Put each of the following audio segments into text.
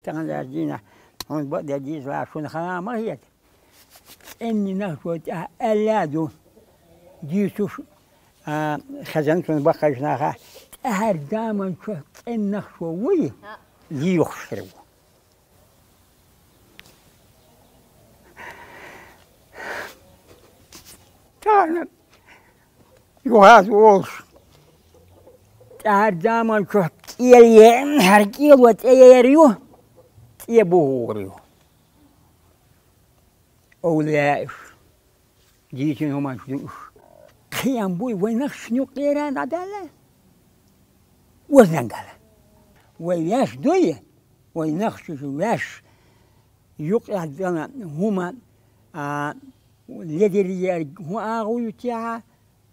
تغنى جينا هون بدأ جيز وعشون خنا ما هي إني نخوت ألادو جيسوش خزنتون بقى أهل دائما شو إن نخوي ليخسروا كان يوهاد وولش أهل دائما شو يلي هركيل وتيريو يبوريو أولئك جيتهم أشوف خيام بوي وينخش نقيران عدالة وزنقلة وياش دوية وينخش وياش يقع الدنا هما الذي يرجعوا أغوي يتاع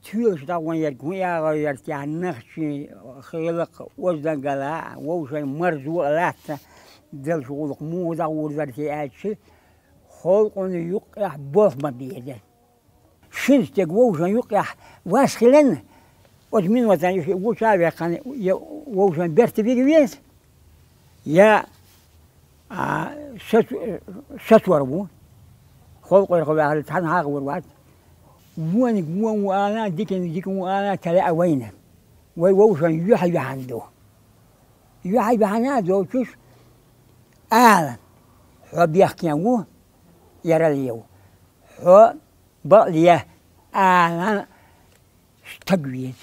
تيوش دعوان يرجعوا أغوي يرجع نخش خلق وزنقلة ووشي مرزو ألاتا دل شغلق مو دعور ذاتي أشي خلقون يقع بوث ما بيده شنستك ووشن يقع واسخلن وجمين وثاني وشاوي كان ووشن بيرت بيجيز يا ستوربو خلق يركب على تحن هاغ وروات وين وانا ديك وانا تلا وين ووشن يحيى عنده يحيى عنده شوف أعلم هو بيحكي عنه يرى اليوم هو بقى أعلم تقويت